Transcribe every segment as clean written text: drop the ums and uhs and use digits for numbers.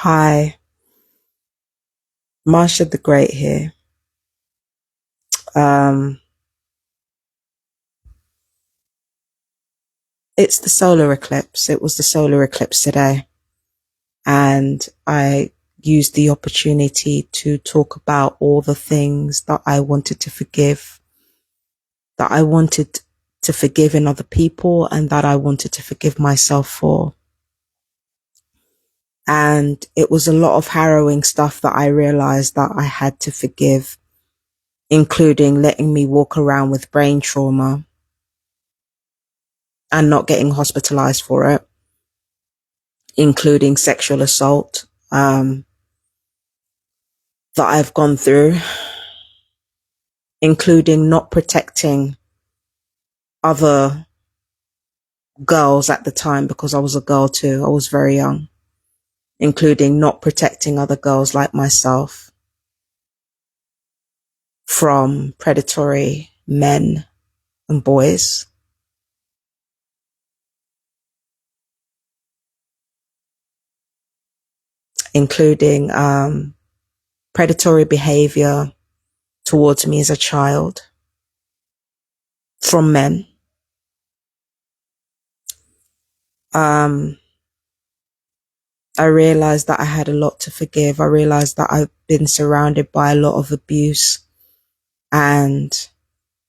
Hi, Marsha the Great here. Um, it's the solar eclipse. It was the solar eclipse today, and I used the opportunity to talk about all the things that I wanted to forgive, that I wanted to forgive in other people, and that I wanted to forgive myself for. And it was a lot of harrowing stuff that I realized that I had to forgive, including letting me walk around with brain trauma and not getting hospitalized for it, including sexual assault that I've gone through, including not protecting other girls at the time, because I was a girl too. I was very young, including not protecting other girls like myself from predatory men and boys, including predatory behavior towards me as a child from men. I realized that I had a lot to forgive. I realized that I've been surrounded by a lot of abuse, and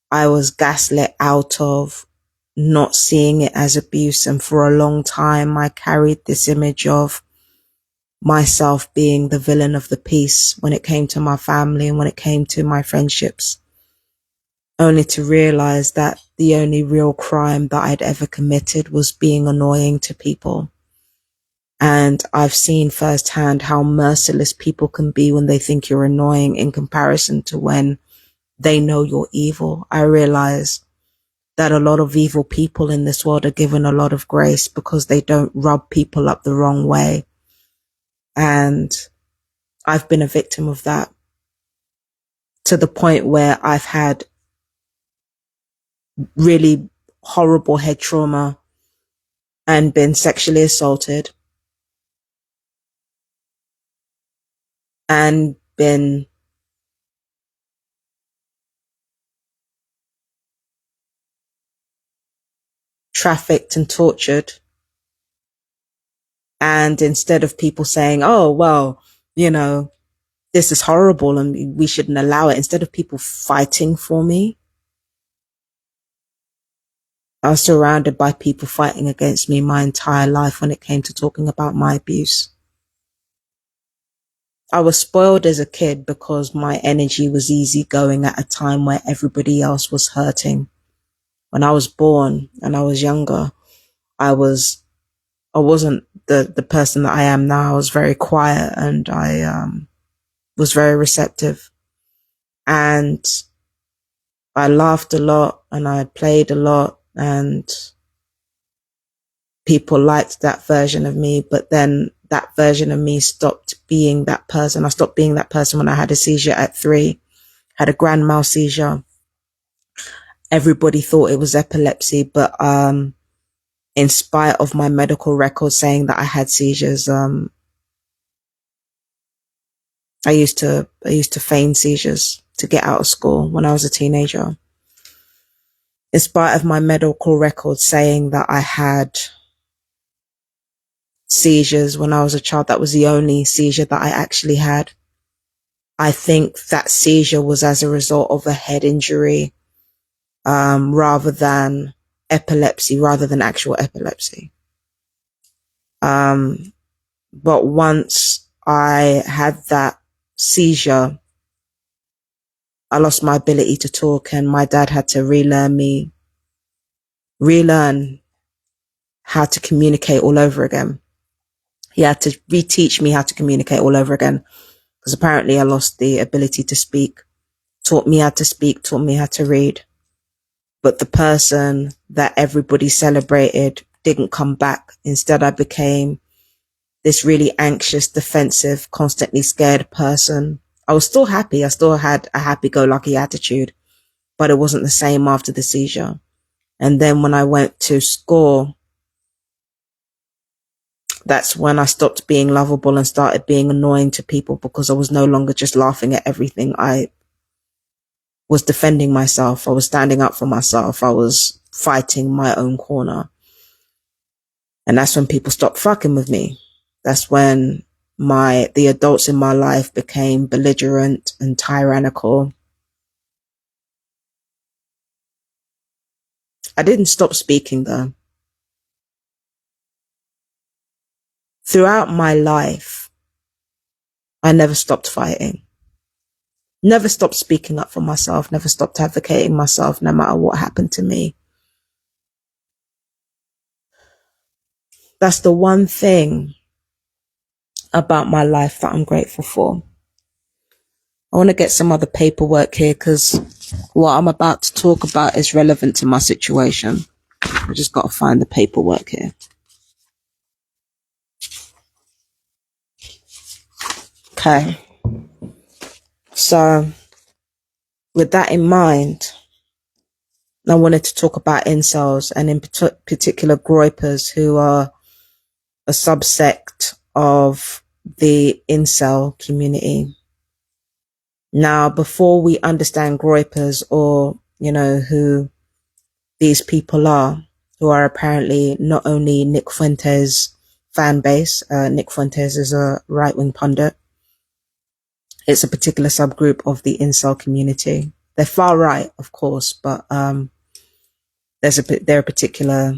I was gaslit out of not seeing it as abuse. And for a long time, I carried this image of myself being the villain of the piece when it came to my family and when it came to my friendships, only to realize that the only real crime that I'd ever committed was being annoying to people. And I've seen firsthand how merciless people can be when they think you're annoying in comparison to when they know you're evil. I realize that a lot of evil people in this world are given a lot of grace because they don't rub people up the wrong way. And I've been a victim of that, to the point where I've had really horrible head trauma and been sexually assaulted and been trafficked and tortured. And instead of people saying, oh, well, this is horrible and we shouldn't allow it, instead of people fighting for me, I was surrounded by people fighting against me my entire life when it came to talking about my abuse. I was spoiled as a kid because my energy was easygoing at a time where everybody else was hurting. When I was born and I was younger, I wasn't the person that I am now. I was very quiet, and I was very receptive, and I laughed a lot and I played a lot, and people liked that version of me. But then that version of me stopped being that person. I stopped being that person when I had a seizure at 3, had a grand mal seizure. Everybody thought it was epilepsy, but in spite of my medical record saying that I had seizures, I used to feign seizures to get out of school when I was a teenager. In spite of my medical record saying that I had seizures when I was a child, that was the only seizure that I actually had. I think that seizure was as a result of a head injury, rather than epilepsy, rather than actual epilepsy. But once I had that seizure, I lost my ability to talk, and my dad had to relearn how to communicate all over again. He had to reteach me how to communicate all over again, because apparently I lost the ability to speak. Taught me how to speak, taught me how to read. But the person that everybody celebrated didn't come back. Instead, I became this really anxious, defensive, constantly scared person. I was still happy. I still had a happy-go-lucky attitude, but it wasn't the same after the seizure. And then when I went to school, that's when I stopped being lovable and started being annoying to people, because I was no longer just laughing at everything. I was defending myself. I was standing up for myself. I was fighting my own corner. And that's when people stopped fucking with me. That's when the adults in my life became belligerent and tyrannical. I didn't stop speaking though. Throughout my life, I never stopped fighting. Never stopped speaking up for myself, never stopped advocating myself, no matter what happened to me. That's the one thing about my life that I'm grateful for. I want to get some other paperwork here, because what I'm about to talk about is relevant to my situation. I just got to find the paperwork here. Okay. So, with that in mind, I wanted to talk about incels, and in particular Groypers, who are a subsect of the incel community. Now, before we understand Groypers, or, who these people are, who are apparently not only Nick Fuentes' fan base. Nick Fuentes is a right-wing pundit. It's a particular subgroup of the incel community. They're far right, of course, but they're a particular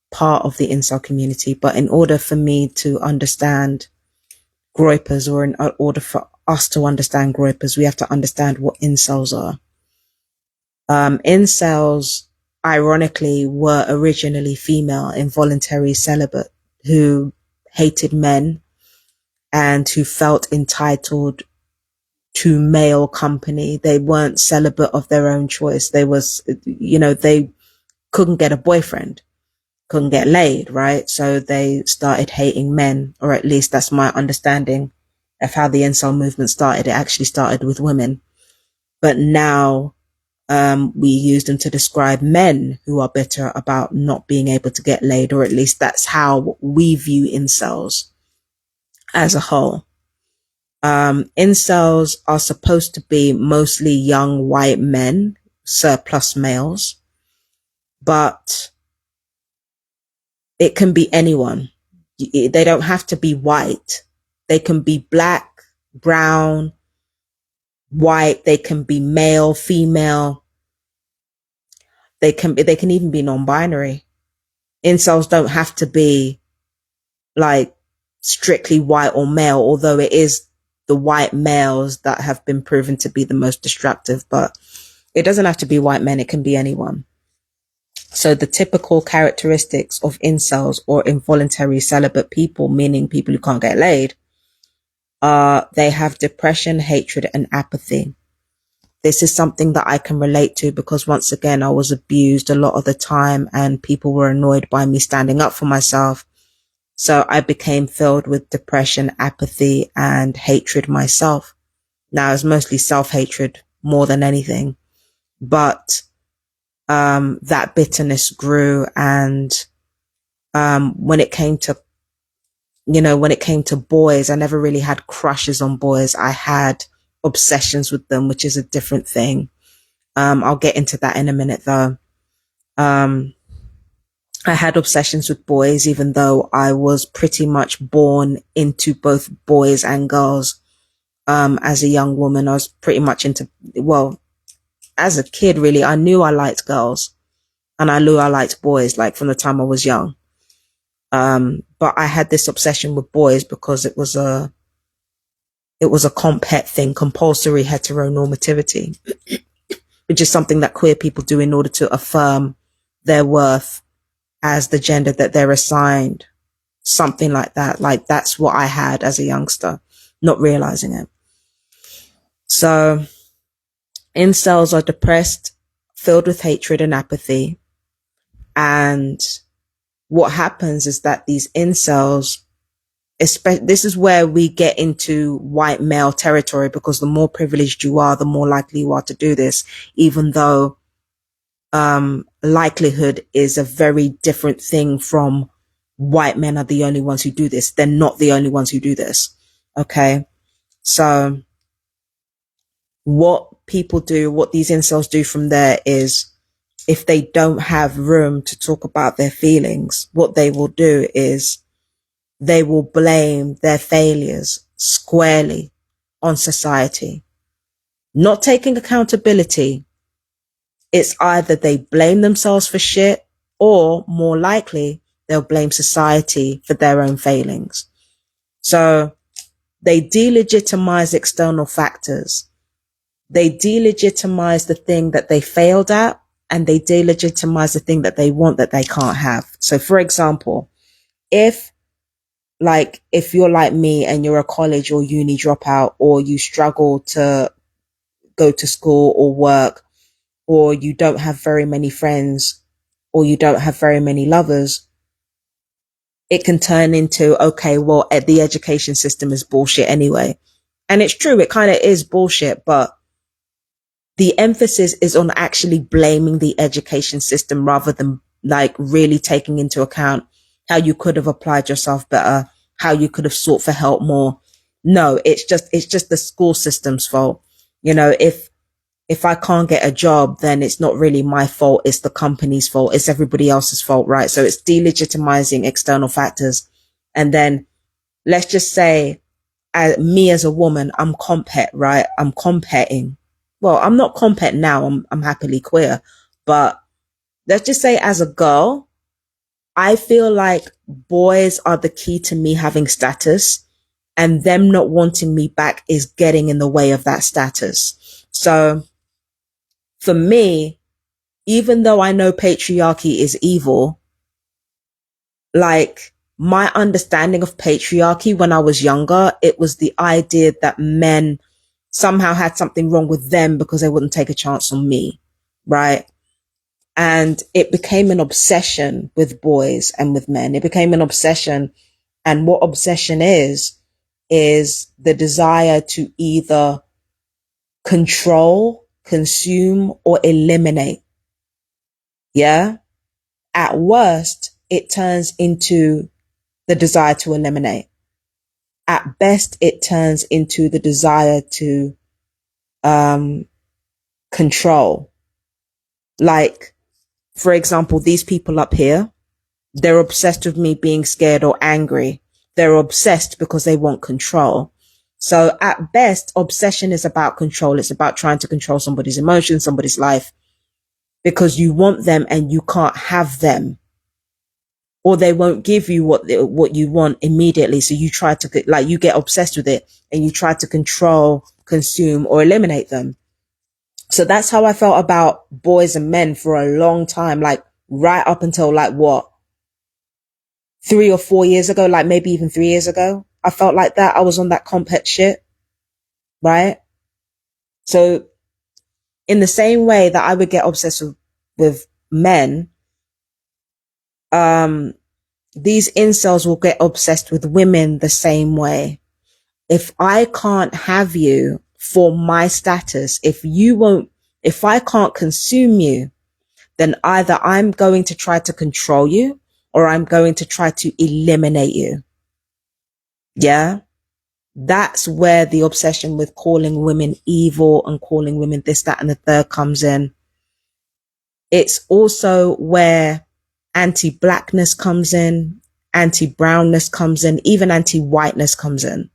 part of the incel community. But in order for me to understand Groypers, or in order for us to understand Groypers, we have to understand what incels are. Incels, ironically, were originally female, involuntary celibate, who hated men and who felt entitled to male company. They weren't celibate of their own choice. They couldn't get a boyfriend, couldn't get laid, right? So they started hating men, or at least that's my understanding of how the incel movement started. It actually started with women, but now we use them to describe men who are bitter about not being able to get laid, or at least that's how we view incels as a whole. Incels are supposed to be mostly young white men, surplus males, but it can be anyone. They don't have to be white. They can be black, brown, white. They can be male, female. They can even be non-binary. Incels don't have to be like strictly white or male, although it is the white males that have been proven to be the most destructive, but it doesn't have to be white men. It can be anyone. So the typical characteristics of incels, or involuntary celibate people, meaning people who can't get laid, are they have depression, hatred, and apathy. This is something that I can relate to, because once again, I was abused a lot of the time and people were annoyed by me standing up for myself. So I became filled with depression, apathy, and hatred myself. Now it's mostly self-hatred more than anything, but that bitterness grew. And when it came to boys, I never really had crushes on boys. I had obsessions with them, which is a different thing. I'll get into that in a minute though. I had obsessions with boys, even though I was pretty much born into both boys and girls. As a young woman, I was pretty much as a kid, really, I knew I liked girls and I knew I liked boys, like from the time I was young. But I had this obsession with boys because it was a comp het thing, compulsory heteronormativity, which is something that queer people do in order to affirm their worth as the gender that they're assigned. Something like that. Like that's what I had as a youngster, not realizing it. So incels are depressed, filled with hatred and apathy. And what happens is that these incels, this is where we get into white male territory, because the more privileged you are, the more likely you are to do this, even though likelihood is a very different thing from white men are the only ones who do this. They're not the only ones who do this. Okay. So what people do, what these incels do from there is, if they don't have room to talk about their feelings, what they will do is they will blame their failures squarely on society, not taking accountability. It's either they blame themselves for shit, or more likely they'll blame society for their own failings. So they delegitimize external factors. They delegitimize the thing that they failed at, and they delegitimize the thing that they want that they can't have. So for example, if you're like me and you're a college or uni dropout, or you struggle to go to school or work, or you don't have very many friends, or you don't have very many lovers, it can turn into, okay, well, the education system is bullshit anyway. And it's true, it kind of is bullshit, but the emphasis is on actually blaming the education system rather than like really taking into account how you could have applied yourself better, how you could have sought for help more. No, it's just the school system's fault. You know, if I can't get a job, then it's not really my fault. It's the company's fault. It's everybody else's fault, right? So it's delegitimizing external factors. And then let's just say, me as a woman, I'm compet, right? I'm competing. Well, I'm not compet now. I'm happily queer, but let's just say as a girl, I feel like boys are the key to me having status, and them not wanting me back is getting in the way of that status. So for me, even though I know patriarchy is evil, like my understanding of patriarchy when I was younger, it was the idea that men somehow had something wrong with them because they wouldn't take a chance on me, right? And it became an obsession with boys and with men. It became an obsession. And what obsession is the desire to either control, consume, or eliminate. Yeah. At worst, it turns into the desire to eliminate. At best, it turns into the desire to control. Like, for example, these people up here, they're obsessed with me being scared or angry. They're obsessed because they want control. So at best, obsession is about control. It's about trying to control somebody's emotions, somebody's life, because you want them and you can't have them, or they won't give you what you want immediately. So you try to, like, you get obsessed with it and you try to control, consume, or eliminate them. So that's how I felt about boys and men for a long time, like right up until like what, 3 or 4 years ago, like maybe even 3 years ago. I felt like that. I was on that compet shit, right? So in the same way that I would get obsessed with men, these incels will get obsessed with women the same way. If I can't have you for my status, if I can't consume you, then either I'm going to try to control you or I'm going to try to eliminate you. Yeah. That's where the obsession with calling women evil and calling women this, that, and the third comes in. It's also where anti-blackness comes in, anti-brownness comes in, even anti-whiteness comes in,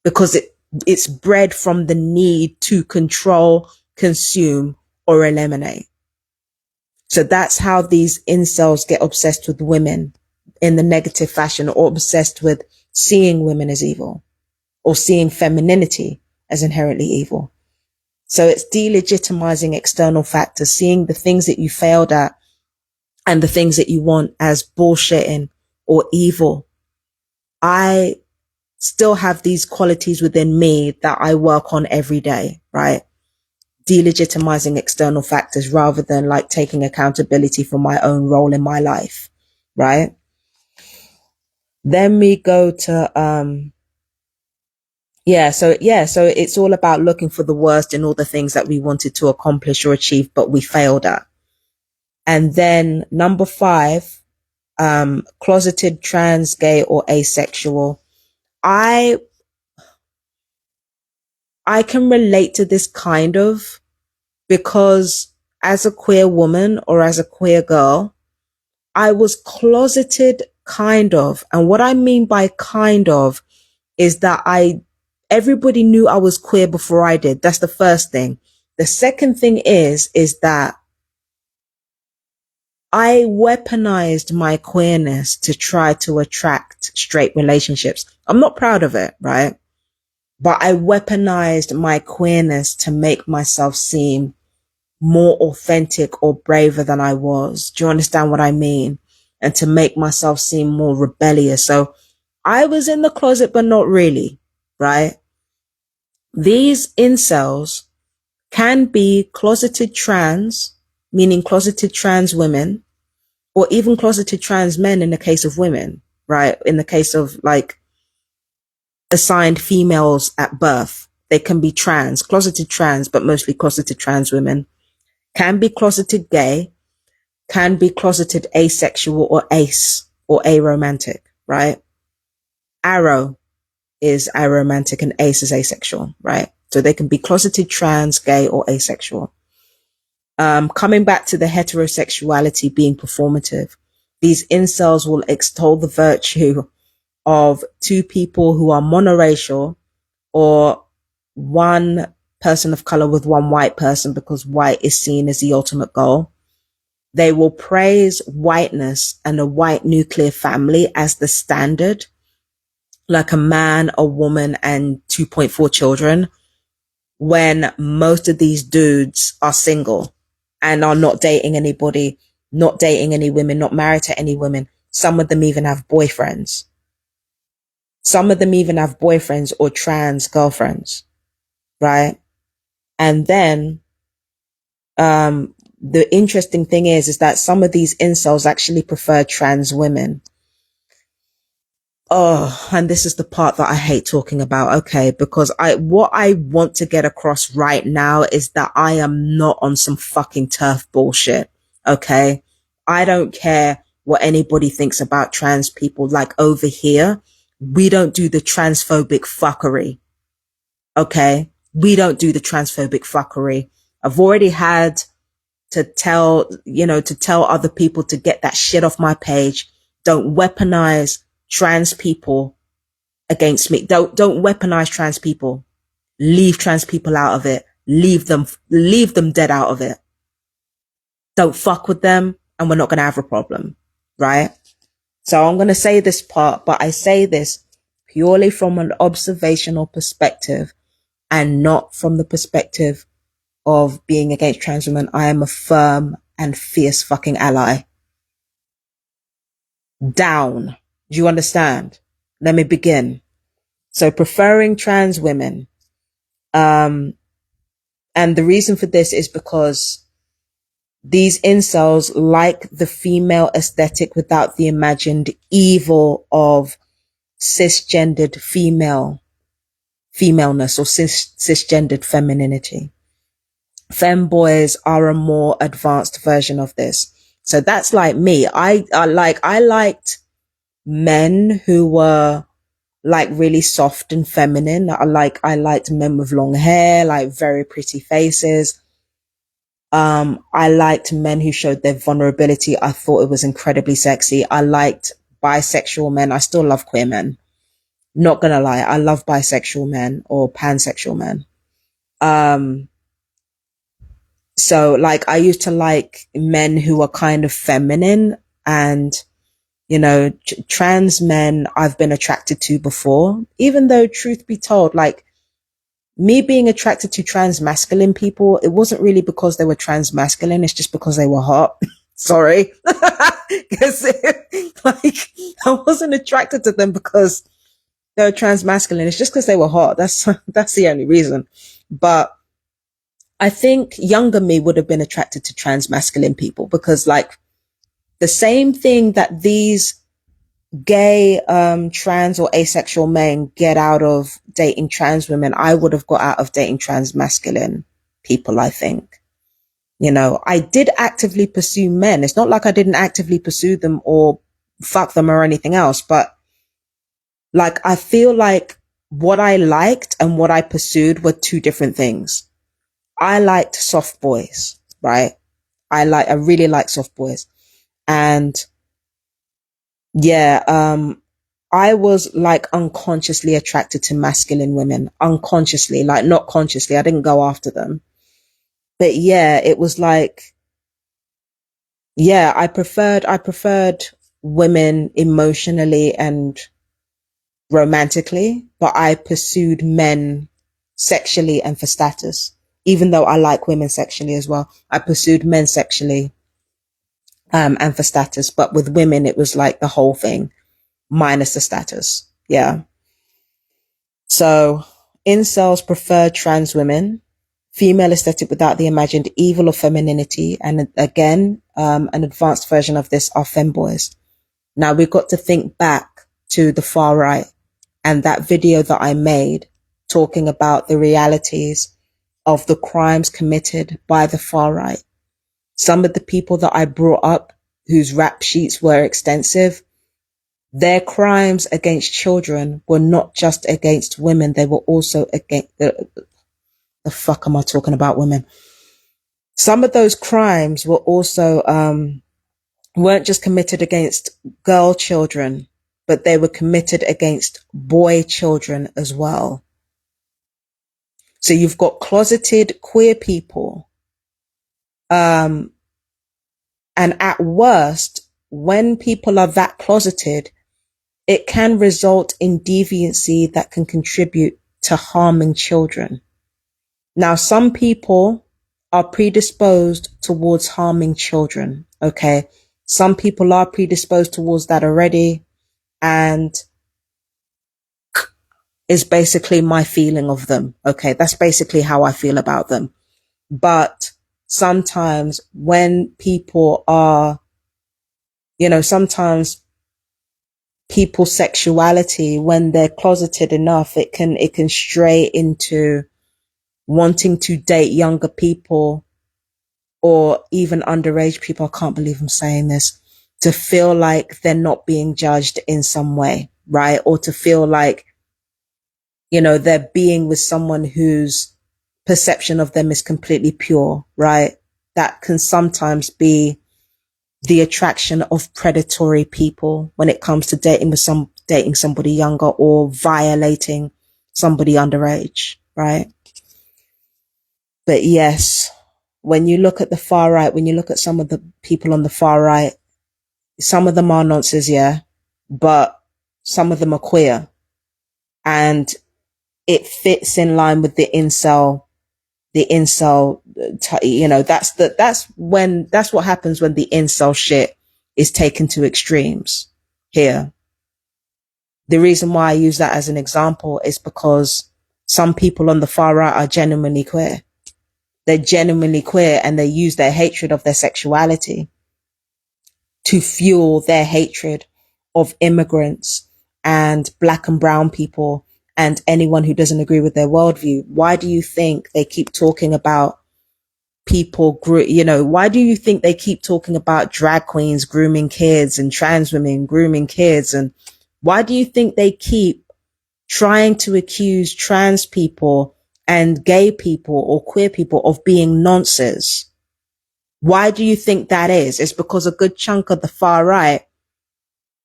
because it's bred from the need to control, consume, or eliminate. So that's how these incels get obsessed with women in the negative fashion, or obsessed with seeing women as evil, or seeing femininity as inherently evil. So it's delegitimizing external factors, seeing the things that you failed at and the things that you want as bullshitting or evil. I still have these qualities within me that I work on every day, right? Delegitimizing external factors rather than like taking accountability for my own role in my life, right? Then we go to, so it's all about looking for the worst in all the things that we wanted to accomplish or achieve, but we failed at. And then number 5 closeted, trans, gay, or asexual. I can relate to this kind of, because as a queer woman or as a queer girl, I was closeted kind of. And what I mean by kind of is that everybody knew I was queer before I did. That's the first thing. The second thing is that I weaponized my queerness to try to attract straight relationships. I'm not proud of it, right? But I weaponized my queerness to make myself seem more authentic or braver than I was. Do you understand what I mean? And to make myself seem more rebellious. So I was in the closet, but not really, right? These incels can be closeted trans, meaning closeted trans women, or even closeted trans men in the case of women, right? In the case of like assigned females at birth, they can be trans, closeted trans, but mostly closeted trans women, can be closeted gay, can be closeted asexual or ace or aromantic, right? Arrow is aromantic and ace is asexual, right? So they can be closeted trans, gay, or asexual. Coming back to the heterosexuality being performative, these incels will extol the virtue of two people who are monoracial or one person of color with one white person because white is seen as the ultimate goal. They will praise whiteness and a white nuclear family as the standard, like a man, a woman, and 2.4 children, when most of these dudes are single and are not dating anybody, not dating any women, not married to any women. Some of them even have boyfriends. Some of them even have boyfriends or trans girlfriends, right? And then, the interesting thing is that some of these incels actually prefer trans women. Oh, and this is the part that I hate talking about. Okay. Because what I want to get across right now is that I am not on some fucking turf bullshit. Okay. I don't care what anybody thinks about trans people. Like over here, we don't do the transphobic fuckery. Okay. We don't do the transphobic fuckery. I've already had to tell other people to get that shit off my page. Don't weaponize trans people against me. Don't weaponize trans people. Leave trans people out of it. Leave them dead out of it. Don't fuck with them and we're not going to have a problem. Right? So I'm going to say this part, but I say this purely from an observational perspective and not from the perspective of being against trans women. I am a firm and fierce fucking ally. Down. Do you understand? Let me begin. So preferring trans women. And the reason for this is because these incels like the female aesthetic without the imagined evil of cisgendered femaleness or cisgendered femininity. Femboys are a more advanced version of this. So that's like me. I liked men who were like really soft and feminine. I liked men with long hair, like very pretty faces. I liked men who showed their vulnerability. I thought it was incredibly sexy. I liked bisexual men. I still love queer men. Not gonna lie. I love bisexual men or pansexual men. So like I used to like men who were kind of feminine, and trans men I've been attracted to before, even though truth be told, like me being attracted to trans masculine people, it wasn't really because they were trans masculine. It's just because they were hot. Sorry. Because like I wasn't attracted to them because they were trans masculine. It's just because they were hot. That's the only reason. But I think younger me would have been attracted to trans masculine people because like the same thing that these gay, trans or asexual men get out of dating trans women, I would have got out of dating trans masculine people, I think. I did actively pursue men. It's not like I didn't actively pursue them or fuck them or anything else, but like, I feel like what I liked and what I pursued were two different things. I liked soft boys, right? I really like soft boys. And yeah, I was like unconsciously attracted to masculine women, unconsciously, like not consciously. I didn't go after them, but yeah, it was like, yeah, I preferred women emotionally and romantically, but I pursued men sexually and for status. Even though I like women sexually as well, I pursued men sexually, and for status. But with women, it was like the whole thing minus the status. Yeah. So incels prefer trans women, female aesthetic without the imagined evil of femininity. And again, an advanced version of this are femboys. Now we've got to think back to the far right and that video that I made talking about the realities of the crimes committed by the far right. Some of the people that I brought up whose rap sheets were extensive, their crimes against children were not just against women, they were also against the fuck am I talking about women? Some of those crimes were also weren't just committed against girl children, but they were committed against boy children as well. So you've got closeted queer people. And at worst, when people are that closeted, it can result in deviancy that can contribute to harming children. Now, some people are predisposed towards harming children. Okay. Some people are predisposed towards that already. And is basically my feeling of them. Okay. That's basically how I feel about them. But sometimes when people are, sometimes people's sexuality, when they're closeted enough, it can stray into wanting to date younger people or even underage people. I can't believe I'm saying this, to feel like they're not being judged in some way, right? Or to feel like, they're being with someone whose perception of them is completely pure, right? That can sometimes be the attraction of predatory people when it comes to dating somebody younger or violating somebody underage, right? But yes, when you look at the far right, when you look at some of the people on the far right, some of them are nonsense, yeah, but some of them are queer, and it fits in line with the incel, that's what happens when the incel shit is taken to extremes here. The reason why I use that as an example is because some people on the far right are genuinely queer. They're genuinely queer, and they use their hatred of their sexuality to fuel their hatred of immigrants and black and brown people and anyone who doesn't agree with their worldview. Why do you think they keep talking about why do you think they keep talking about drag queens grooming kids and trans women grooming kids? And why do you think they keep trying to accuse trans people and gay people or queer people of being nonces? Why do you think that is? It's because a good chunk of the far right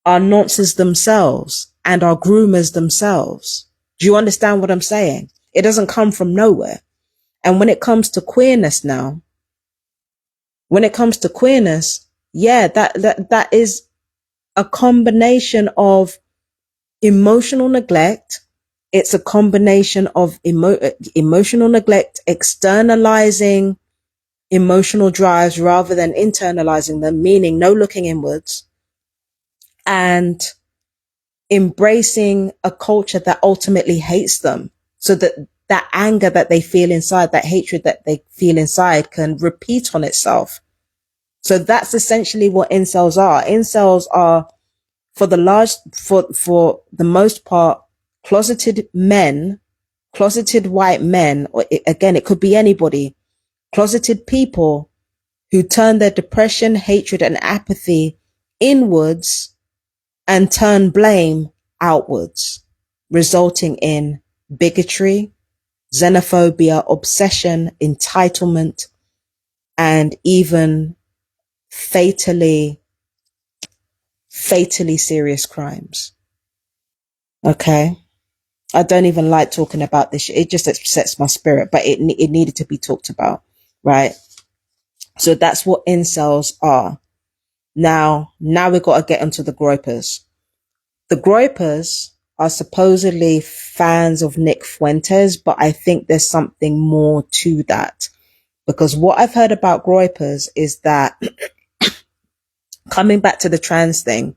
are nonces themselves and are groomers themselves. Do you understand what I'm saying? It doesn't come from nowhere. And when it comes to queerness now, yeah, that is a combination of emotional neglect. It's a combination of emotional neglect, externalizing emotional drives rather than internalizing them, meaning no looking inwards, and embracing a culture that ultimately hates them, so that that anger that they feel inside, that hatred that they feel inside, can repeat on itself. So that's essentially what incels are. Incels are, for the most part, closeted men, closeted white men, or again, it could be anybody, closeted people who turn their depression, hatred, and apathy inwards and turn blame outwards, resulting in bigotry, xenophobia, obsession, entitlement, and even fatally serious crimes. Okay. I don't even like talking about this. It just upsets my spirit, but it needed to be talked about, right? So that's what incels are. Now we've got to get into the Groypers. The Groypers are supposedly fans of Nick Fuentes, but I think there's something more to that. Because what I've heard about Groypers is that, coming back to the trans thing,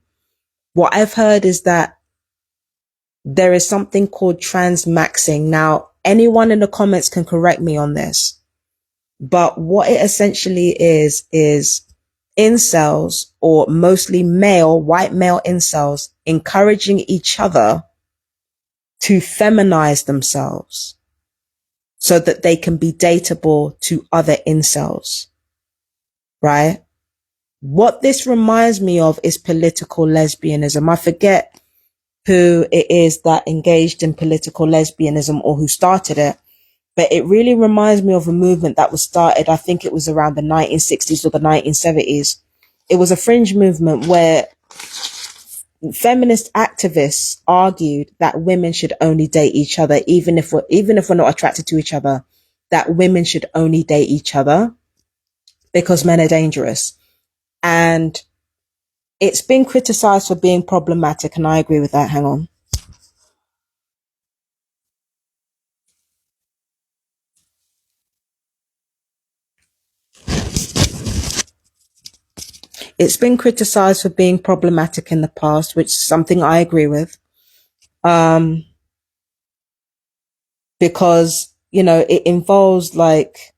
what I've heard is that there is something called transmaxxing. Now, anyone in the comments can correct me on this, but what it essentially is incels, or mostly white male incels, encouraging each other to feminize themselves so that they can be dateable to other incels, right? What this reminds me of is political lesbianism. I forget who it is that engaged in political lesbianism or who started it, but it really reminds me of a movement that was started, I think it was around the 1960s or the 1970s. It was a fringe movement where feminist activists argued that women should only date each other, even if we're not attracted to each other, that women should only date each other because men are dangerous. And it's been criticized for being problematic, and I agree with that. Hang on. It's been criticized for being problematic in the past, which is something I agree with. Because, it involves, like,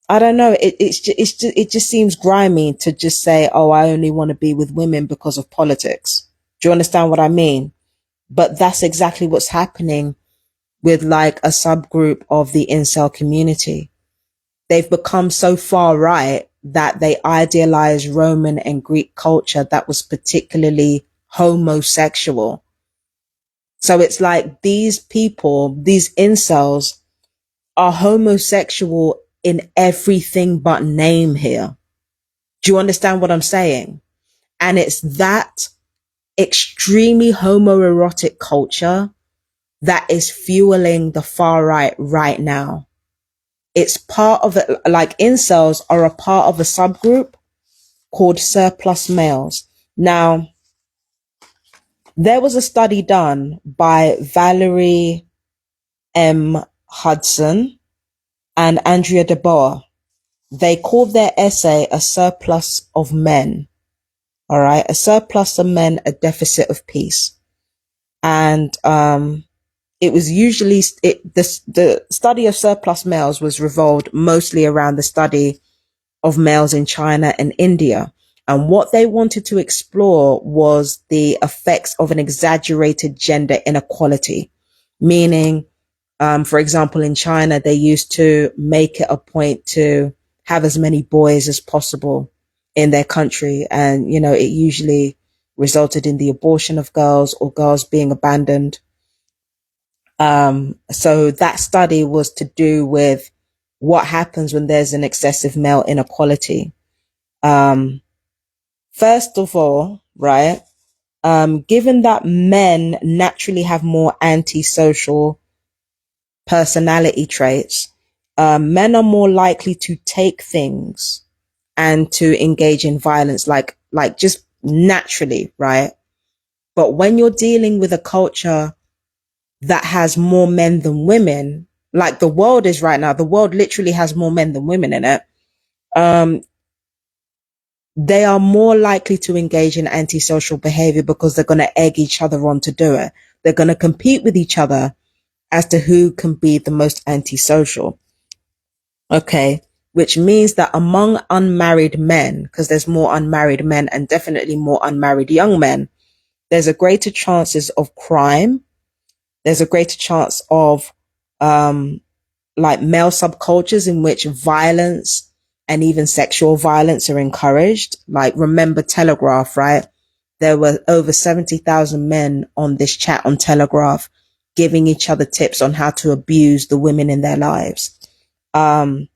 I don't know, it just seems grimy to just say, oh, I only want to be with women because of politics. Do you understand what I mean? But that's exactly what's happening with, like, a subgroup of the incel community. They've become so far right that they idealize Roman and Greek culture that was particularly homosexual. So it's like these people, these incels, are homosexual in everything but name here. Do you understand what I'm saying? And it's that extremely homoerotic culture that is fueling the far right now. It's part of it. Like, incels are a part of a subgroup called surplus males. Now, there was a study done by Valerie M. Hudson and Andrea DeBoer. They called their essay "A Surplus of Men." All right. A surplus of men, a deficit of peace. And, it was usually, the study of surplus males was revolved mostly around the study of males in China and India. And what they wanted to explore was the effects of an exaggerated gender inequality, meaning, for example, in China, they used to make it a point to have as many boys as possible in their country. And, it usually resulted in the abortion of girls or girls being abandoned. So that study was to do with what happens when there's an excessive male inequality. First of all, right, given that men naturally have more antisocial personality traits, men are more likely to take things and to engage in violence, like just naturally, right? But when you're dealing with a culture that has more men than women, like the world is right now, the world literally has more men than women in it. They are more likely to engage in antisocial behavior because they're going to egg each other on to do it. They're going to compete with each other as to who can be the most antisocial. Okay. Which means that among unmarried men, because there's more unmarried men and definitely more unmarried young men, there's a greater chances of crime. There's a greater chance of, like, male subcultures in which violence and even sexual violence are encouraged. Like, remember Telegraph, right? there were over 70,000 men on this chat on Telegraph giving each other tips on how to abuse the women in their lives. And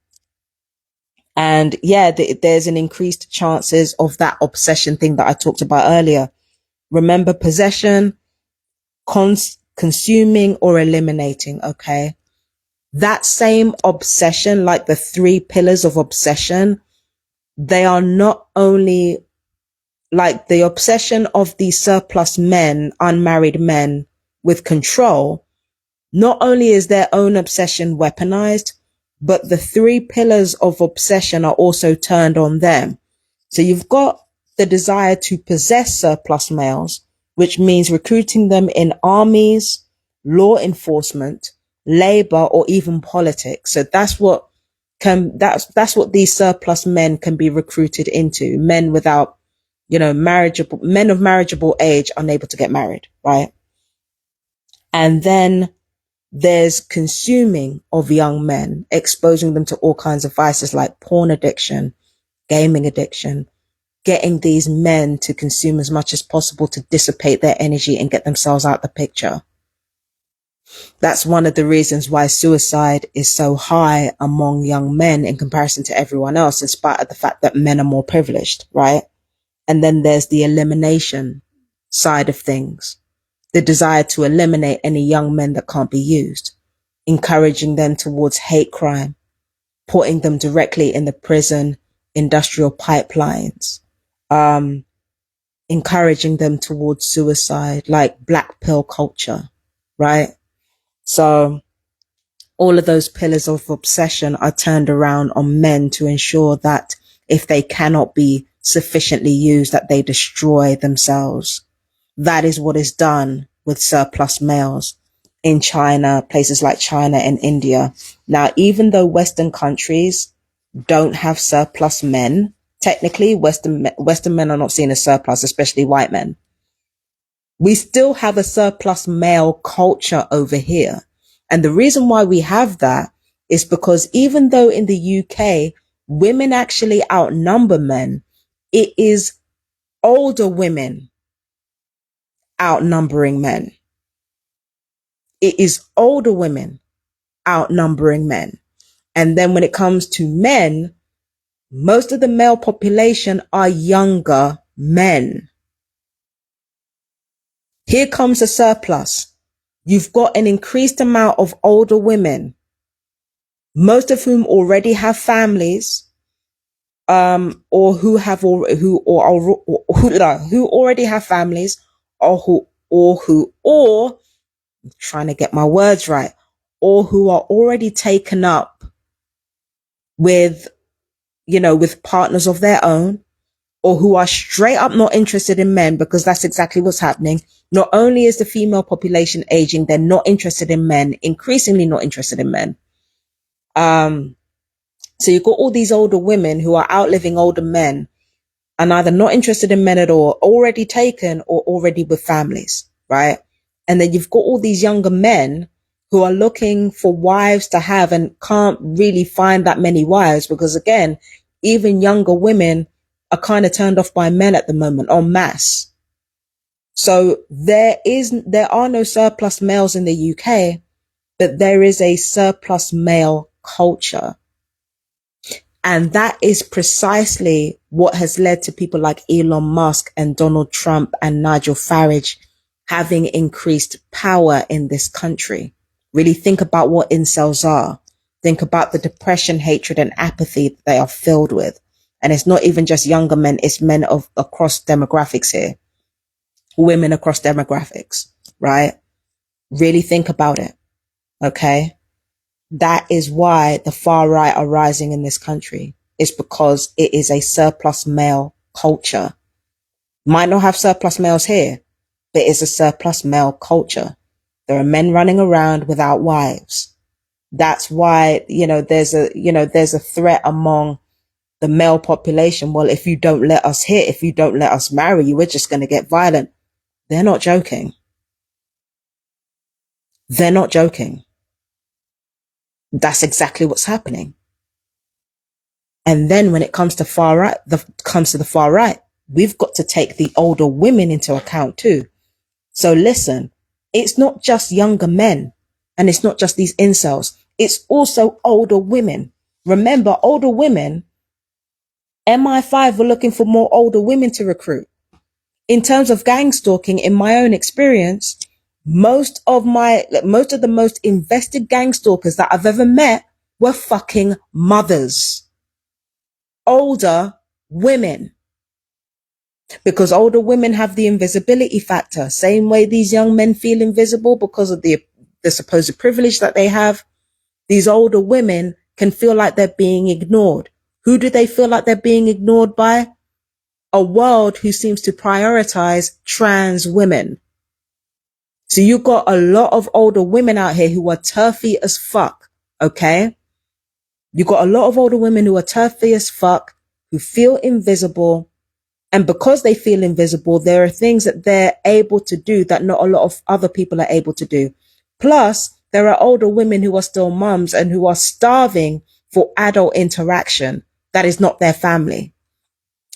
yeah, there's an increased chances of that obsession thing that I talked about earlier. Remember, possession, consuming or eliminating. Okay. That same obsession, like the 3 pillars of obsession, they are not only like the obsession of the surplus men, unmarried men with control. Not only is their own obsession weaponized, but the 3 pillars of obsession are also turned on them. So you've got the desire to possess surplus males, which means recruiting them in armies, law enforcement, labor, or even politics. So that's what these surplus men can be recruited into. Men without, men of marriageable age, unable to get married, right? And then there's consuming of young men, exposing them to all kinds of vices like porn addiction, gaming addiction, getting these men to consume as much as possible to dissipate their energy and get themselves out the picture. That's one of the reasons why suicide is so high among young men in comparison to everyone else, in spite of the fact that men are more privileged, right? And then there's the elimination side of things. The desire to eliminate any young men that can't be used, encouraging them towards hate crime, putting them directly in the prison industrial pipelines, encouraging them towards suicide, like black pill culture, right? So all of those pillars of obsession are turned around on men to ensure that if they cannot be sufficiently used, that they destroy themselves. That is what is done with surplus males in China, places like China and India. Now, even though Western countries don't have surplus men, technically Western men are not seen as surplus, especially white men. We still have a surplus male culture over here. And the reason why we have that is because even though in the UK, women actually outnumber men, it is older women outnumbering men. It is older women outnumbering men. And then when it comes to men, most of the male population are younger men. Here comes a surplus. You've got an increased amount of older women, most of whom already have families, or who already have families, or I'm trying to get my words right, or who are already taken up with, with partners of their own, or who are straight up not interested in men, because that's exactly what's happening. Not only is the female population aging, they're not interested in men, increasingly not interested in men. So you've got all these older women who are outliving older men and either not interested in men at all, already taken, or already with families, right? And then you've got all these younger men who are looking for wives to have and can't really find that many wives, because again, even younger women are kind of turned off by men at the moment en masse. So there are no surplus males in the UK, but there is a surplus male culture. And that is precisely what has led to people like Elon Musk and Donald Trump and Nigel Farage having increased power in this country. Really think about what incels are. Think about the depression, hatred, and apathy that they are filled with. And it's not even just younger men, it's men across demographics here. Women across demographics, right? Really think about it, okay? That is why the far right are rising in this country. It's because it is a surplus male culture. Might not have surplus males here, but it's a surplus male culture. There are men running around without wives. That's why, there's a threat among the male population. Well, if you don't let us hit, if you don't let us marry you, we're just going to get violent. They're not joking. They're not joking. That's exactly what's happening. And then when it comes to the far right, we've got to take the older women into account too. So listen, it's not just younger men and it's not just these incels. It's also older women. Remember, older women, MI5 were looking for more older women to recruit. In terms of gang stalking, in my own experience, most of the most invested gang stalkers that I've ever met were fucking mothers. Older women. Because older women have the invisibility factor. Same way these young men feel invisible because of the supposed privilege that they have. These older women can feel like they're being ignored. Who do they feel like they're being ignored by? A world who seems to prioritize trans women. So you've got a lot of older women out here who are turfy as fuck. Okay. You've got a lot of older women who are turfy as fuck, who feel invisible. And because they feel invisible, there are things that they're able to do that not a lot of other people are able to do. Plus, there are older women who are still mums and who are starving for adult interaction that is not their family.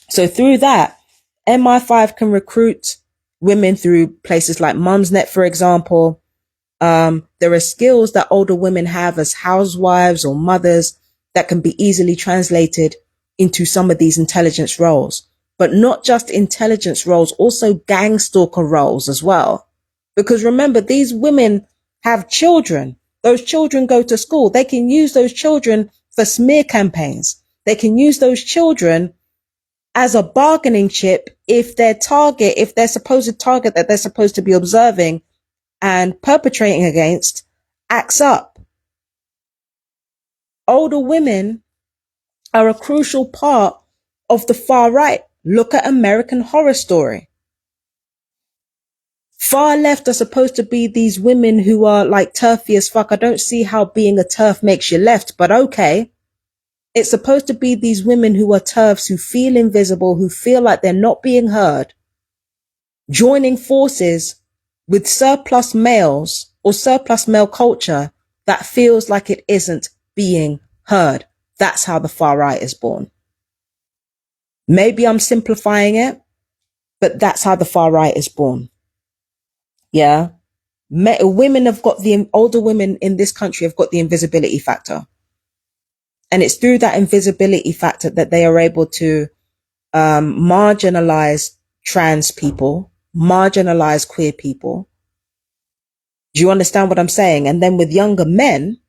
So through that, MI5 can recruit women through places like Mumsnet, for example. There are skills that older women have as housewives or mothers that can be easily translated into some of these intelligence roles. But not just intelligence roles, also gang stalker roles as well. Because remember, these women have children. Those children go to school. They can use those children for smear campaigns. They can use those children as a bargaining chip if their supposed target that they're supposed to be observing and perpetrating against acts up. Older women are a crucial part of the far right. Look at American Horror Story. Far left are supposed to be these women who are like turfy as fuck. I don't see how being a turf makes you left, but okay. It's supposed to be these women who are turfs, who feel invisible, who feel like they're not being heard, joining forces with surplus males or surplus male culture that feels like it isn't being heard. That's how the far right is born. Maybe I'm simplifying it, but that's how the far right is born. Yeah. Women have got older women in this country have got the invisibility factor. And it's through that invisibility factor that they are able to marginalize trans people, marginalize queer people. Do you understand what I'm saying? And then with younger men,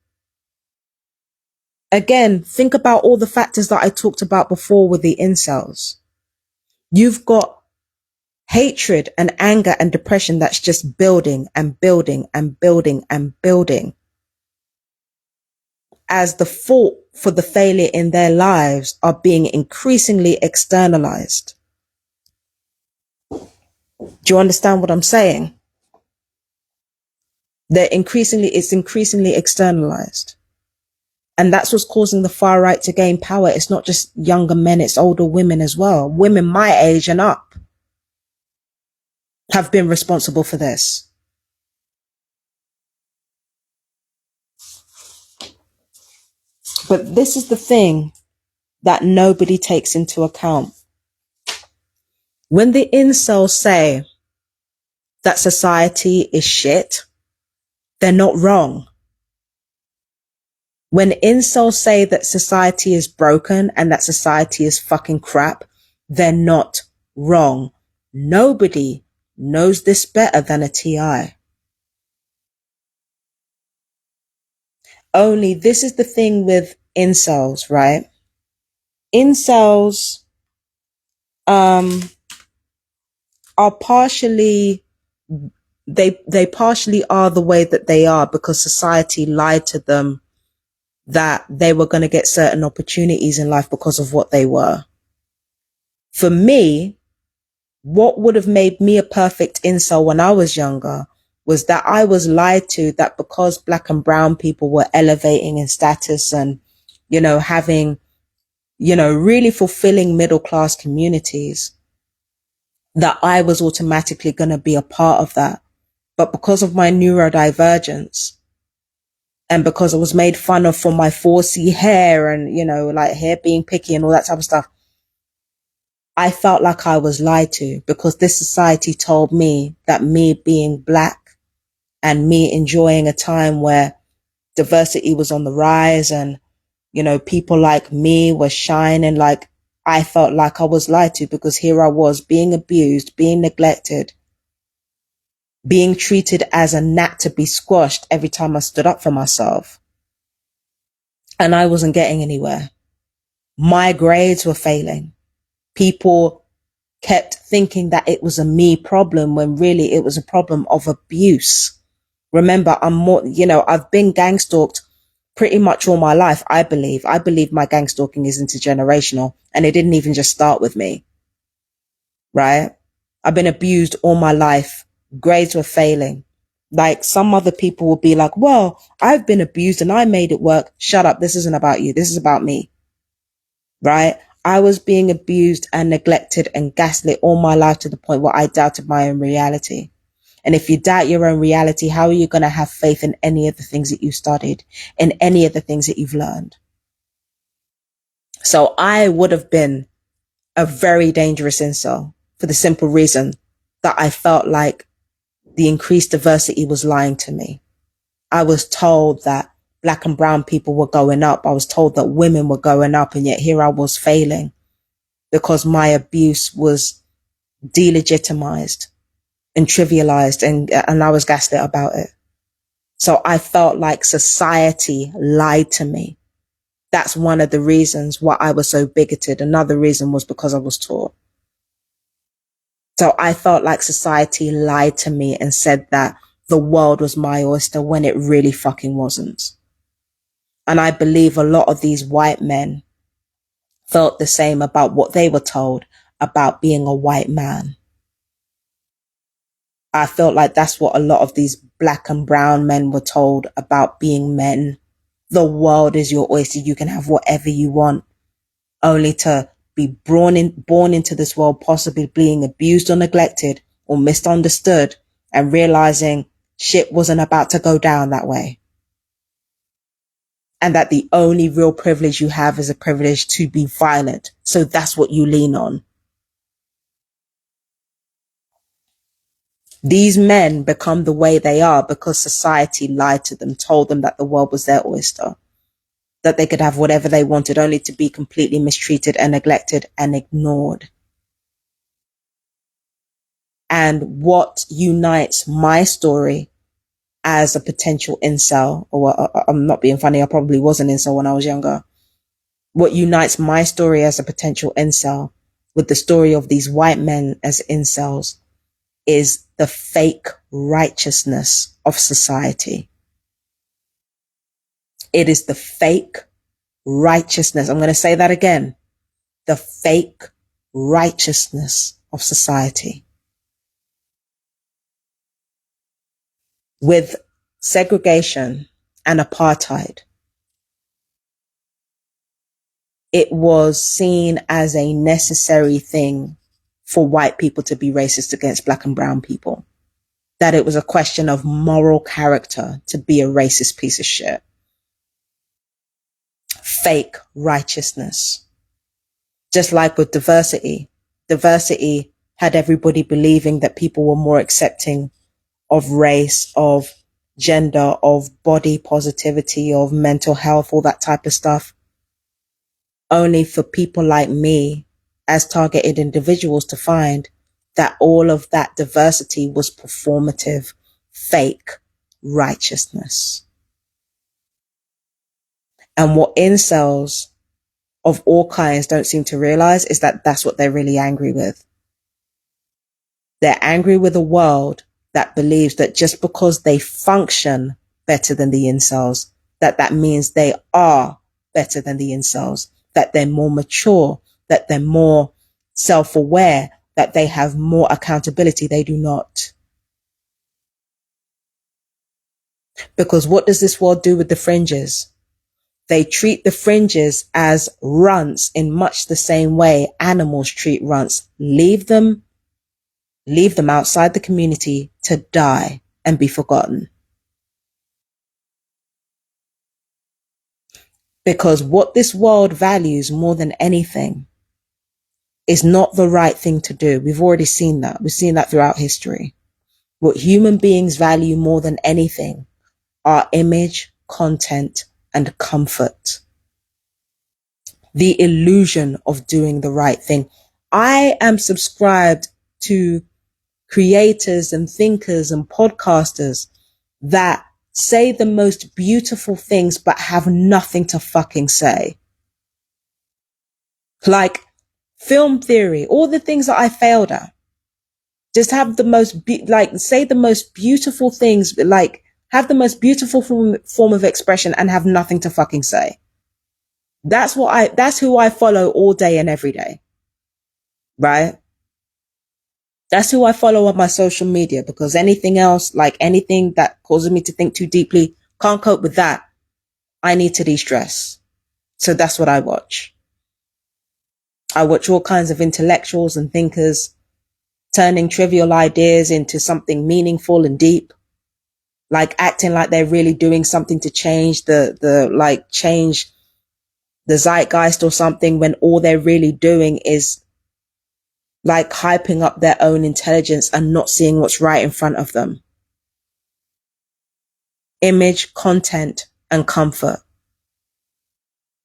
again, think about all the factors that I talked about before with the incels. You've got hatred and anger and depression that's just building and building and building and building as the fault for the failure in their lives are being increasingly externalized. Do you understand what I'm saying? It's increasingly externalized. And that's what's causing the far right to gain power. It's not just younger men, it's older women as well. Women my age and up have been responsible for this. But this is the thing that nobody takes into account. When the incels say that society is shit, they're not wrong. When incels say that society is broken and that society is fucking crap, they're not wrong. Nobody knows this better than a TI. Only this is the thing with incels, right? Incels are partially they partially are the way that they are because society lied to them that they were going to get certain opportunities in life because of what they were. For me, what would have made me a perfect incel when I was younger was that I was lied to that because black and brown people were elevating in status and, having, really fulfilling middle class communities, that I was automatically going to be a part of that. But because of my neurodivergence and because I was made fun of for my 4C hair and, like hair being picky and all that type of stuff, I felt like I was lied to because this society told me that me being black and me enjoying a time where diversity was on the rise and, you know, people like me were shining, like I felt like I was lied to because here I was being abused, being neglected, being treated as a gnat to be squashed every time I stood up for myself. And I wasn't getting anywhere. My grades were failing. People kept thinking that it was a me problem when really it was a problem of abuse. Remember, I've been gang stalked pretty much all my life, I believe. I believe my gang stalking is intergenerational and it didn't even just start with me, right? I've been abused all my life. Grades were failing. Like some other people will be like, well, I've been abused and I made it work. Shut up. This isn't about you. This is about me, right? I was being abused and neglected and gaslit all my life to the point where I doubted my own reality. And if you doubt your own reality, how are you going to have faith in any of the things that you studied, in any of the things that you've learned? So I would have been a very dangerous incel for the simple reason that I felt like the increased diversity was lying to me. I was told that black and brown people were going up. I was told that women were going up, and yet here I was failing because my abuse was delegitimized and trivialized, and I was gaslit about it. So I felt like society lied to me. That's one of the reasons why I was so bigoted. Another reason was because I was taught. So I felt like society lied to me and said that the world was my oyster when it really fucking wasn't. And I believe a lot of these white men felt the same about what they were told about being a white man. I felt like that's what a lot of these black and brown men were told about being men. The world is your oyster. You can have whatever you want, only to be born into this world, possibly being abused or neglected or misunderstood and realizing shit wasn't about to go down that way. And that the only real privilege you have is a privilege to be violent. So that's what you lean on. These men become the way they are because society lied to them, told them that the world was their oyster, that they could have whatever they wanted, only to be completely mistreated and neglected and ignored. And what unites my story as a potential incel, or I'm not being funny, I probably was an incel when I was younger. What unites my story as a potential incel with the story of these white men as incels is the fake righteousness of society. It is the fake righteousness. I'm going to say that again. The fake righteousness of society. With segregation and apartheid, it was seen as a necessary thing for white people to be racist against black and brown people. That it was a question of moral character to be a racist piece of shit. Fake righteousness. Just like with diversity. Diversity had everybody believing that people were more accepting of race, of gender, of body positivity, of mental health, all that type of stuff. Only for people like me as targeted individuals to find that all of that diversity was performative, fake righteousness. And what incels of all kinds don't seem to realize is that that's what they're really angry with. They're angry with a world that believes that just because they function better than the incels, that means they are better than the incels, that they're more mature, that they're more self-aware, that they have more accountability. They do not. Because what does this world do with the fringes? They treat the fringes as runts in much the same way animals treat runts. Leave them outside the community to die and be forgotten. Because what this world values more than anything is not the right thing to do. We've already seen that. We've seen that throughout history. What human beings value more than anything are image, content, and comfort. The illusion of doing the right thing. I am subscribed to creators and thinkers and podcasters that say the most beautiful things but have nothing to fucking say. Like film theory, all the things that I failed at. Just have the most, say the most beautiful things, like have the most beautiful form of expression and have nothing to fucking say. That's who I follow all day and every day. Right? That's who I follow on my social media, because anything else, like anything that causes me to think too deeply, can't cope with that. I need to de-stress. So that's what I watch. I watch all kinds of intellectuals and thinkers turning trivial ideas into something meaningful and deep, like acting like they're really doing something to change change the zeitgeist or something, when all they're really doing is like hyping up their own intelligence and not seeing what's right in front of them. Image, content, and comfort.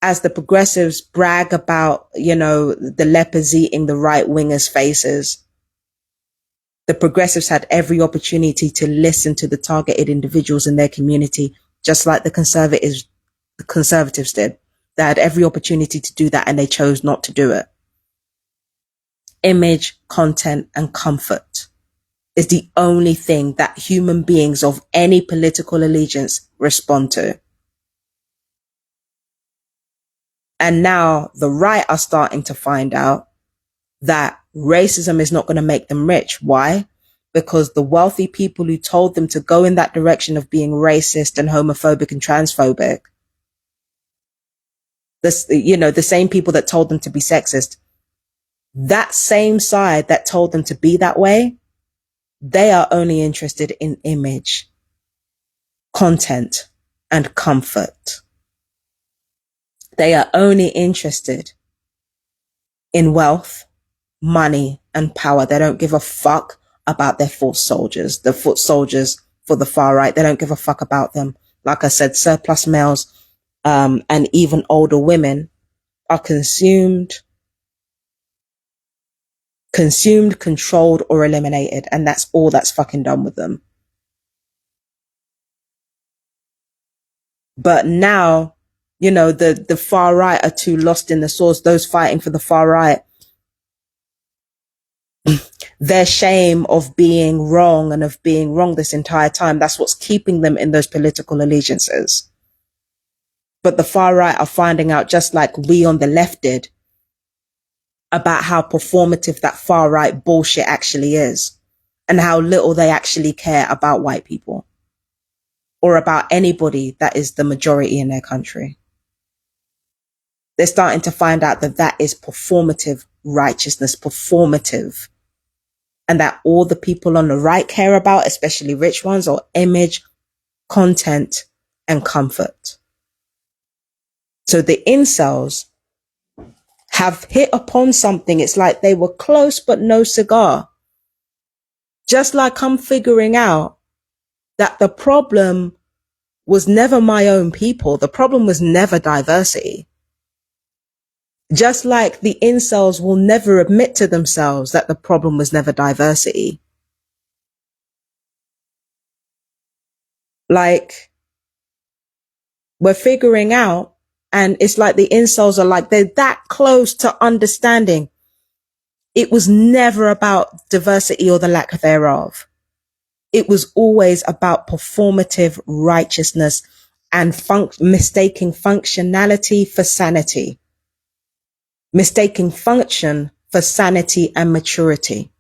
As the progressives brag about, the lepers eating the right wingers' faces, the progressives had every opportunity to listen to the targeted individuals in their community, just like the conservatives did. They had every opportunity to do that and they chose not to do it. Image, content, and comfort is the only thing that human beings of any political allegiance respond to. And now the right are starting to find out that racism is not going to make them rich. Why? Because the wealthy people who told them to go in that direction of being racist and homophobic and transphobic, the same people that told them to be sexist, that same side that told them to be that way, they are only interested in image, content, and comfort. They are only interested in wealth, money, and power. They don't give a fuck about their foot soldiers. The foot soldiers for the far right, they don't give a fuck about them. Like I said, surplus males, and even older women are consumed, controlled, or eliminated. And that's all that's fucking done with them. But now, the far right are too lost in the sauce. Those fighting for the far right, their shame of being wrong and of being wrong this entire time, that's what's keeping them in those political allegiances. But the far right are finding out, just like we on the left did, about how performative that far right bullshit actually is, and how little they actually care about white people or about anybody that is the majority in their country. They're starting to find out that that is performative righteousness, performative. And that all the people on the right care about, especially rich ones, are image, content, and comfort. So the incels have hit upon something. It's like they were close but no cigar. Just like I'm figuring out that the problem was never my own people. The problem was never diversity. Just like the incels will never admit to themselves that the problem was never diversity. Like, we're figuring out, and it's like the incels are like, they're that close to understanding. It was never about diversity or the lack thereof. It was always about performative righteousness and mistaking functionality for sanity. Mistaking function for sanity and maturity.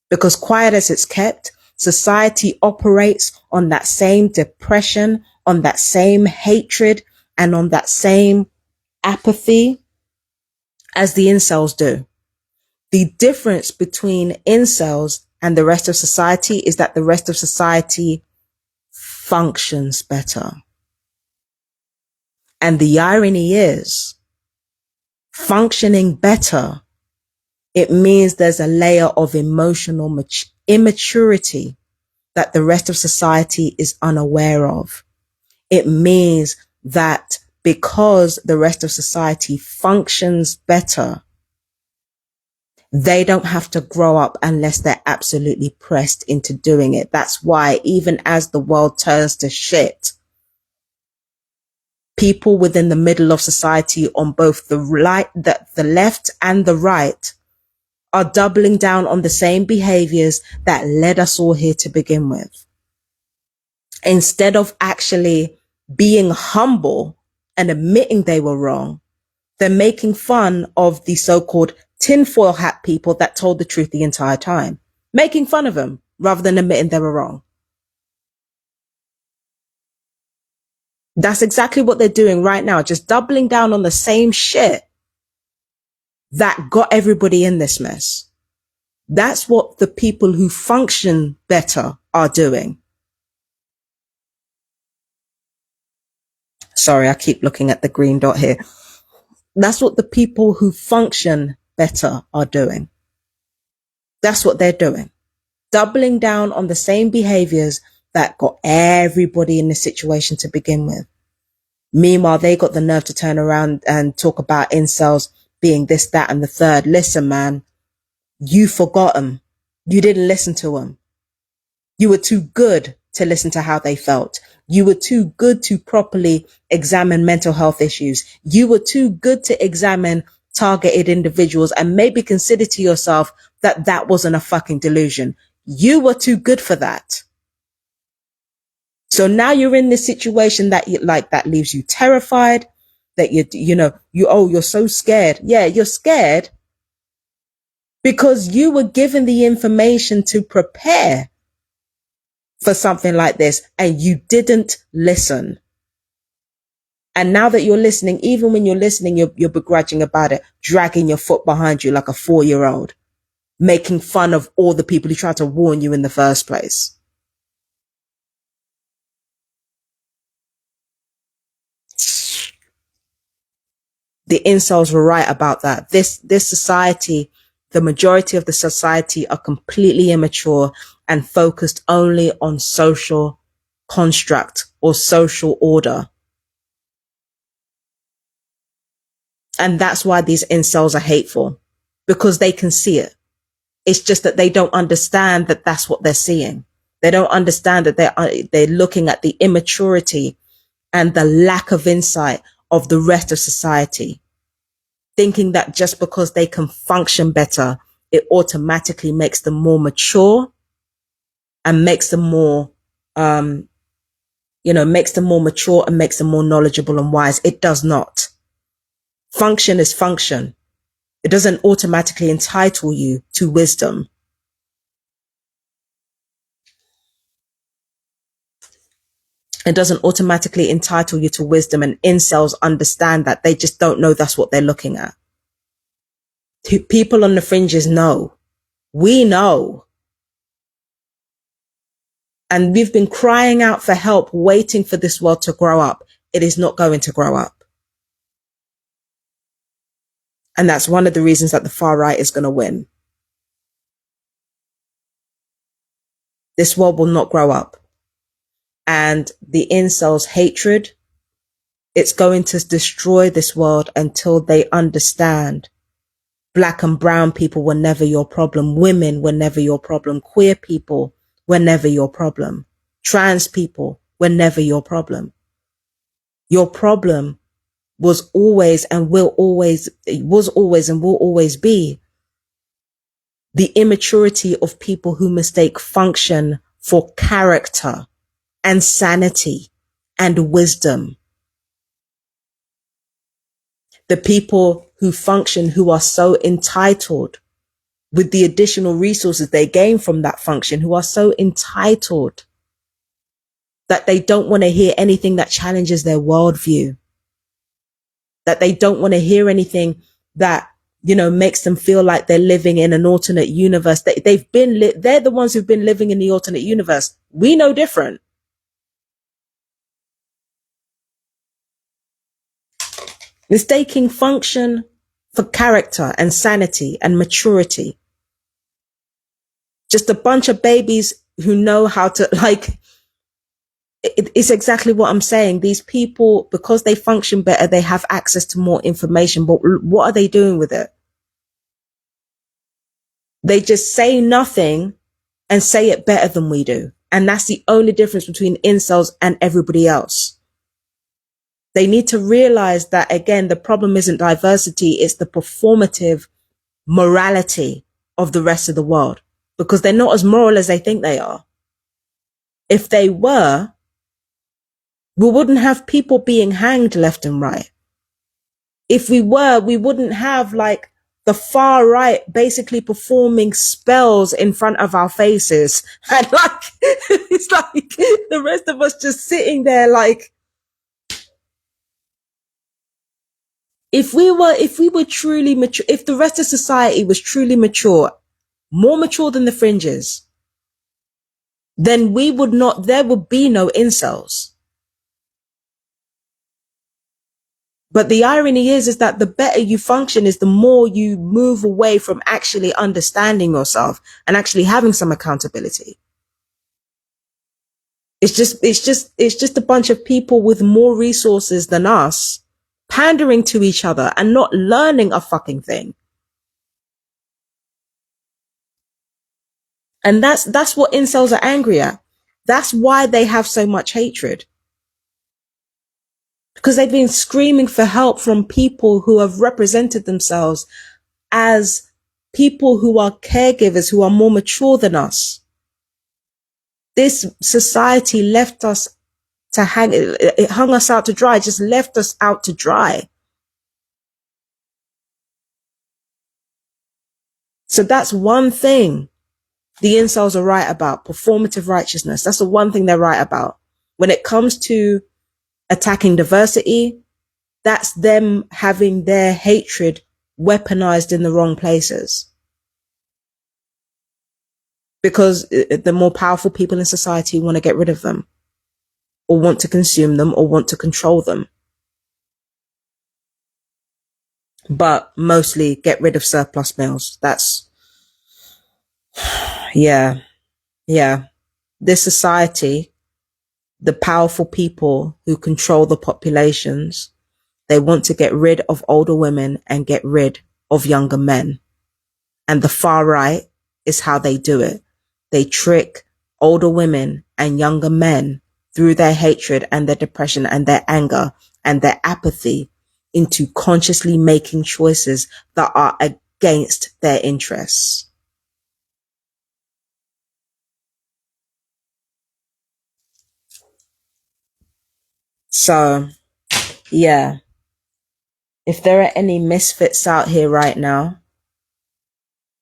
Because quiet as it's kept, society operates on that same depression, on that same hatred, and on that same apathy as the incels do. The difference between incels and the rest of society is that the rest of society functions better. And the irony is, functioning better It means there's a layer of emotional immaturity that the rest of society is unaware of. It means that because the rest of society functions better, they don't have to grow up unless they're absolutely pressed into doing it. That's why even as the world turns to shit, people within the middle of society on both the left and the right are doubling down on the same behaviors that led us all here to begin with. Instead of actually being humble and admitting they were wrong, they're making fun of the so-called tinfoil hat people that told the truth the entire time, making fun of them rather than admitting they were wrong. That's exactly what they're doing right now, just doubling down on the same shit that got everybody in this mess. That's what the people who function better are doing. Sorry, I keep looking at the green dot here. That's what the people who function better are doing. That's what they're doing. Doubling down on the same behaviors that got everybody in this situation to begin with. Meanwhile, they got the nerve to turn around and talk about incels being this, that, and the third. Listen, man, you forgot them. You didn't listen to them. You were too good to listen to how they felt. You were too good to properly examine mental health issues. You were too good to examine targeted individuals and maybe consider to yourself that that wasn't a fucking delusion. You were too good for that. So now you're in this situation that that leaves you terrified, that you're so scared. Yeah, you're scared because you were given the information to prepare for something like this and you didn't listen. And now that you're listening, even when you're listening, you're begrudging about it, dragging your foot behind you like a 4-year-old, making fun of all the people who tried to warn you in the first place. The incels were right about that. This society, the majority of the society are completely immature and focused only on social construct or social order. And that's why these incels are hateful, because they can see it. It's just that they don't understand that that's what they're seeing. They don't understand that they're looking at the immaturity and the lack of insight of the rest of society, thinking that just because they can function better, it automatically makes them more mature and makes them more, makes them more mature and makes them more knowledgeable and wise. It does not. Function is function. It doesn't automatically entitle you to wisdom. It doesn't automatically entitle you to wisdom, and incels understand that. They just don't know that's what they're looking at. People on the fringes know. We know. And we've been crying out for help, waiting for this world to grow up. It is not going to grow up. And that's one of the reasons that the far right is going to win. This world will not grow up. And the incels' hatred, it's going to destroy this world until they understand Black and brown people were never your problem. Women were never your problem. Queer people were never your problem. Trans people were never your problem. Your problem was always and will always be the immaturity of people who mistake function for character and sanity and wisdom. The people who function, who are so entitled with the additional resources they gain from that function, who are so entitled that they don't want to hear anything that challenges their worldview, that they don't want to hear anything that, makes them feel like they're living in an alternate universe. They're the ones who've been living in the alternate universe. We know different. Mistaking function for character and sanity and maturity. Just a bunch of babies who know how to, like, it's exactly what I'm saying. These people, because they function better, they have access to more information, but what are they doing with it? They just say nothing and say it better than we do. And that's the only difference between incels and everybody else. They need to realize that, again, the problem isn't diversity, it's the performative morality of the rest of the world, because they're not as moral as they think they are. If they were, we wouldn't have people being hanged left and right. If we were, we wouldn't have like the far right basically performing spells in front of our faces. And like, it's like the rest of us just sitting there like, if we were truly mature, if the rest of society was truly mature, more mature than the fringes, then there would be no incels. But the irony is that the better you function is the more you move away from actually understanding yourself and actually having some accountability. It's just a bunch of people with more resources than us pandering to each other and not learning a fucking thing. And that's what incels are angry at. That's why they have so much hatred. Because they've been screaming for help from people who have represented themselves as people who are caregivers, who are more mature than us. This society left us to hang, it hung us out to dry, just left us out to dry. So that's one thing the incels are right about, performative righteousness. That's the one thing they're right about. When it comes to attacking diversity, that's them having their hatred weaponized in the wrong places. Because the more powerful people in society want to get rid of them, or want to consume them, or want to control them. But mostly get rid of surplus males. That's, yeah. This society, the powerful people who control the populations, they want to get rid of older women and get rid of younger men. And the far right is how they do it. They trick older women and younger men through their hatred and their depression and their anger and their apathy into consciously making choices that are against their interests. So, yeah, if there are any misfits out here right now,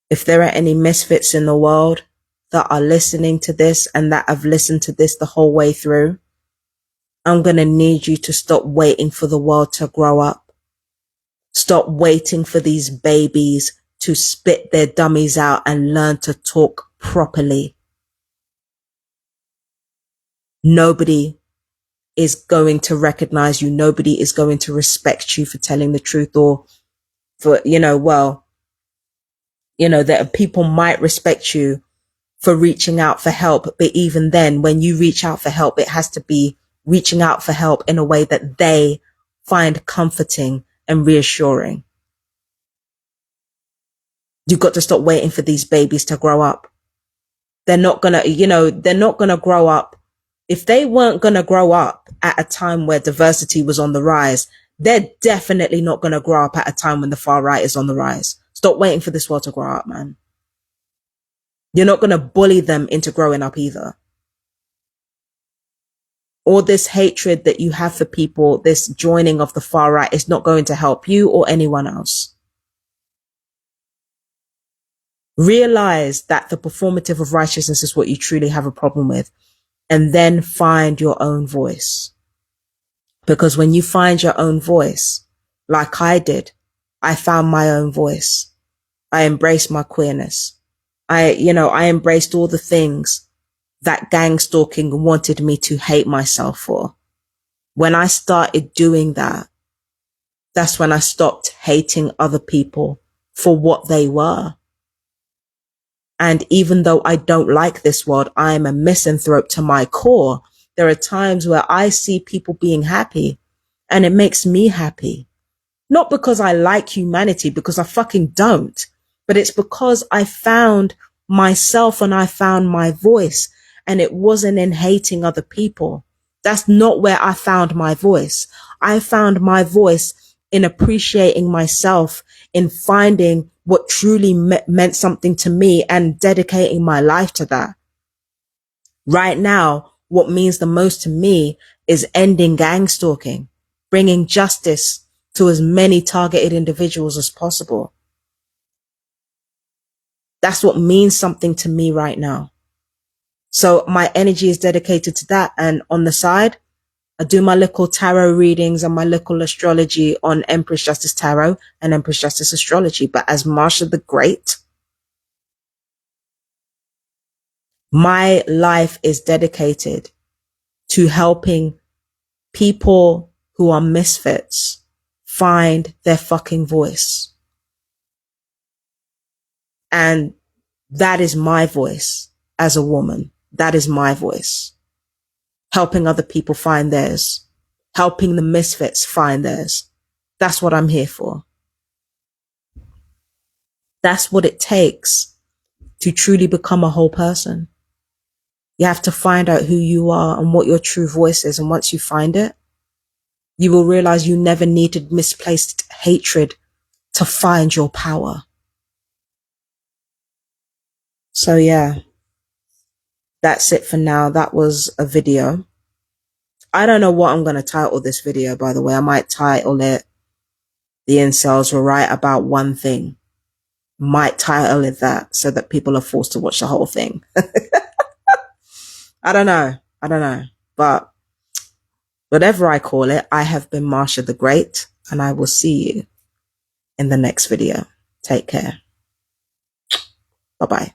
if there are any misfits in the world that are listening to this and that have listened to this the whole way through, I'm going to need you to stop waiting for the world to grow up. Stop waiting for these babies to spit their dummies out and learn to talk properly. Nobody is going to recognize you. Nobody is going to respect you for telling the truth, or for, that people might respect you for reaching out for help. But even then, when you reach out for help, it has to be reaching out for help in a way that they find comforting and reassuring. You've got to stop waiting for these babies to grow up. They're not gonna grow up. If they weren't gonna grow up at a time where diversity was on the rise, they're definitely not gonna grow up at a time when the far right is on the rise. Stop waiting for this world to grow up, man. You're not gonna bully them into growing up either. All this hatred that you have for people, this joining of the far right, is not going to help you or anyone else. Realize that the performative of righteousness is what you truly have a problem with, and then find your own voice. Because when you find your own voice, like I did, I found my own voice. I embraced my queerness. I embraced all the things that gang stalking wanted me to hate myself for. When I started doing that, That's when I stopped hating other people for what they were. And even though I don't like this world, I'm a misanthrope to my core. There are times where I see people being happy and it makes me happy. Not because I like humanity, because I fucking don't, but it's because I found myself and I found my voice, and it wasn't in hating other people. That's not where I found my voice. I found my voice in appreciating myself, in finding what truly meant something to me and dedicating my life to that. Right now, what means the most to me is ending gang stalking, bringing justice to as many targeted individuals as possible. That's what means something to me right now. So my energy is dedicated to that. And on the side, I do my little tarot readings and my little astrology on Empress Justice Tarot and Empress Justice Astrology. But as Marsha the Great, my life is dedicated to helping people who are misfits find their fucking voice. And that is my voice as a woman. That is my voice. Helping other people find theirs. Helping the misfits find theirs. That's what I'm here for. That's what it takes to truly become a whole person. You have to find out who you are and what your true voice is. And once you find it, you will realize you never needed misplaced hatred to find your power. So yeah, that's it for now. That was a video. I don't know what I'm going to title this video, by the way. I might title it The Incels Were Right About One Thing. Might title it that so that people are forced to watch the whole thing. I don't know. But whatever I call it, I have been Marsha the Great, and I will see you in the next video. Take care. Bye-bye.